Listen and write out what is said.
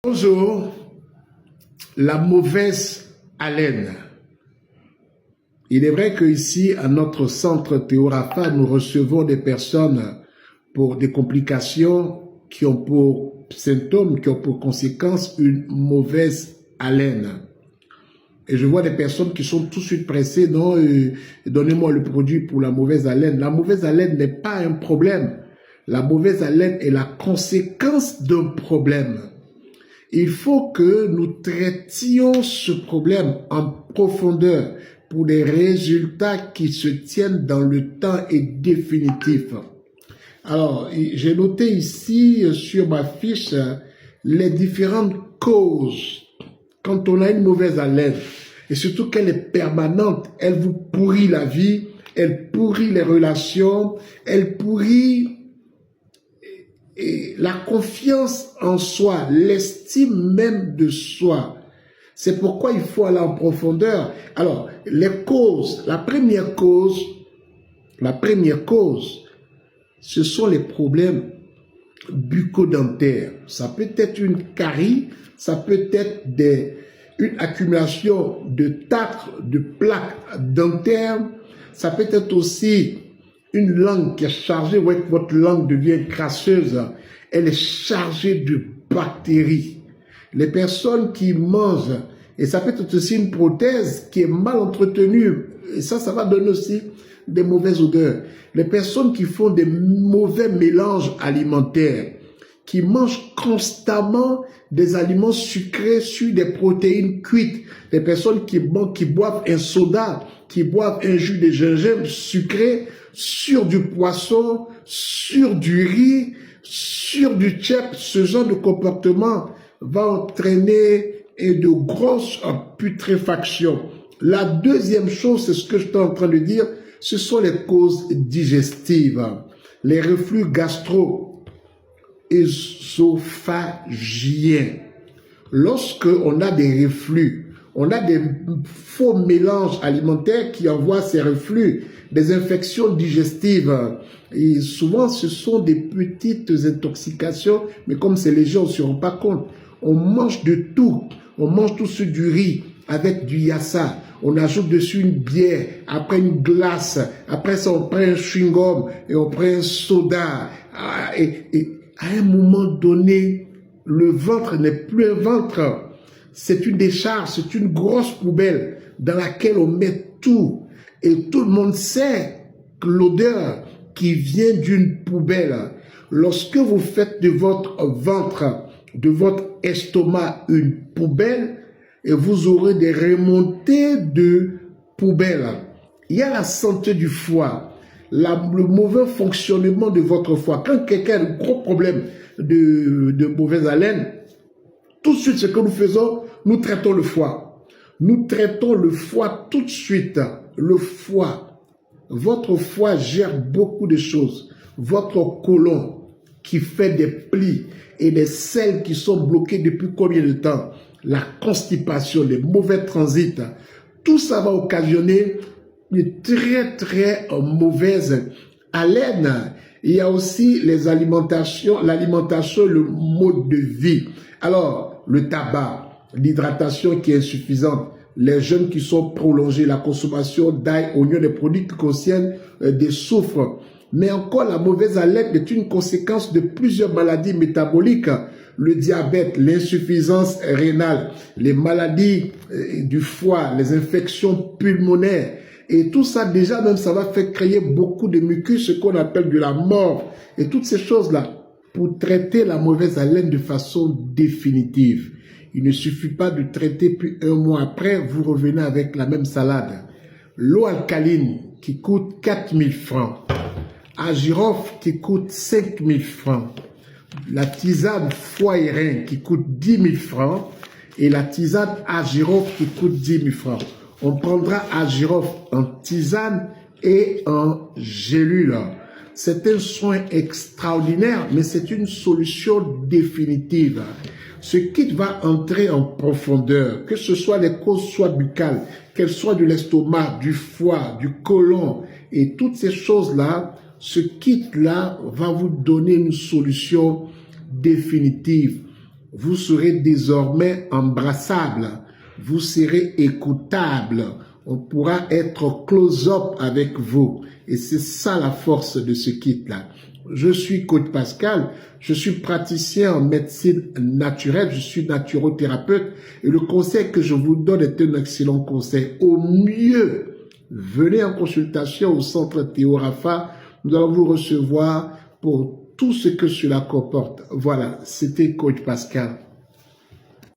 Bonjour, la mauvaise haleine. Il est vrai qu'ici, à notre centre Théorafa, nous recevons des personnes pour des complications qui ont pour symptômes, qui ont pour conséquence une mauvaise haleine. Et je vois des personnes qui sont tout de suite pressées, non, donnez-moi le produit pour la mauvaise haleine. La mauvaise haleine n'est pas un problème. La mauvaise haleine est la conséquence d'un problème. Il faut que nous traitions ce problème en profondeur pour des résultats qui se tiennent dans le temps et définitifs. Alors, j'ai noté ici sur ma fiche les différentes causes. Quand on a une mauvaise haleine, et surtout qu'elle est permanente, elle vous pourrit la vie, elle pourrit les relations, elle pourrit la confiance en soi, l'estime même de soi. C'est pourquoi il faut aller en profondeur. Alors, les causes, la première cause, ce sont les problèmes bucco-dentaires. Ça peut être une carie, ça peut être une accumulation de tartres, de plaques dentaires, ça peut être aussi une langue qui est chargée, ouais, votre langue devient crasseuse, elle est chargée de bactéries. Les personnes qui mangent, et ça peut être aussi une prothèse qui est mal entretenue, et ça va donner aussi des mauvaises odeurs. Les personnes qui font des mauvais mélanges alimentaires, qui mangent constamment des aliments sucrés sur des protéines cuites, les personnes qui boivent un soda, qui boivent un jus de gingembre sucré, sur du poisson, sur du riz, sur du tchèp, ce genre de comportement va entraîner de grosses putréfactions. La deuxième chose, c'est ce que je suis en train de dire, ce sont les causes digestives, les reflux gastro-ésophagiens. Lorsque on a des reflux, on a des faux mélanges alimentaires qui envoient ces reflux, des infections digestives. Et souvent, ce sont des petites intoxications, mais comme c'est léger, on ne se rend pas compte. On mange de tout. On mange tout sur du riz avec du yassa. On ajoute dessus une bière, après une glace. Après ça, on prend un chewing-gum et on prend un soda. Et à un moment donné, le ventre n'est plus un ventre. C'est une décharge, c'est une grosse poubelle dans laquelle on met tout. Et tout le monde sait que l'odeur qui vient d'une poubelle, lorsque vous faites de votre ventre, de votre estomac une poubelle, et vous aurez des remontées de poubelle. Il y a la santé du foie, le mauvais fonctionnement de votre foie. Quand quelqu'un a un gros problème de mauvaise haleine, tout de suite, ce que nous faisons, nous traitons le foie. Nous traitons le foie tout de suite. Le foie. Votre foie gère beaucoup de choses. Votre côlon qui fait des plis et des selles qui sont bloquées depuis combien de temps? La constipation, les mauvais transits. Tout ça va occasionner une très mauvaise haleine. Il y a aussi l'alimentation, le mode de vie. Alors, le tabac, l'hydratation qui est insuffisante, les jeûnes qui sont prolongés, la consommation d'ail, oignons, des produits qui contiennent des soufres. Mais encore, la mauvaise haleine est une conséquence de plusieurs maladies métaboliques. Le diabète, l'insuffisance rénale, les maladies du foie, les infections pulmonaires. Et tout ça, déjà, même, ça va faire créer beaucoup de mucus, ce qu'on appelle de la mort. Et toutes ces choses-là, pour traiter la mauvaise haleine de façon définitive. Il ne suffit pas de traiter, puis un mois après, vous revenez avec la même salade. L'eau alcaline qui coûte 4 000 francs. À girofle qui coûte 5 000 francs. La tisane foie et rein qui coûte 10 000 francs. Et la tisane à girofle qui coûte 10 000 francs. On prendra à girofle en tisane et en gélule. C'est un soin extraordinaire, mais c'est une solution définitive. Ce kit va entrer en profondeur, que ce soit les causes soient buccales, qu'elles soient de l'estomac, du foie, du côlon, et toutes ces choses-là, ce kit-là va vous donner une solution définitive. Vous serez désormais embrassable. Vous serez écoutable. On pourra être close-up avec vous. Et c'est ça la force de ce kit-là. Je suis Coach Pascal, je suis praticien en médecine naturelle, je suis naturothérapeute et le conseil que je vous donne est un excellent conseil. Au mieux, venez en consultation au centre Théo Rafa, nous allons vous recevoir pour tout ce que cela comporte. Voilà, c'était Coach Pascal.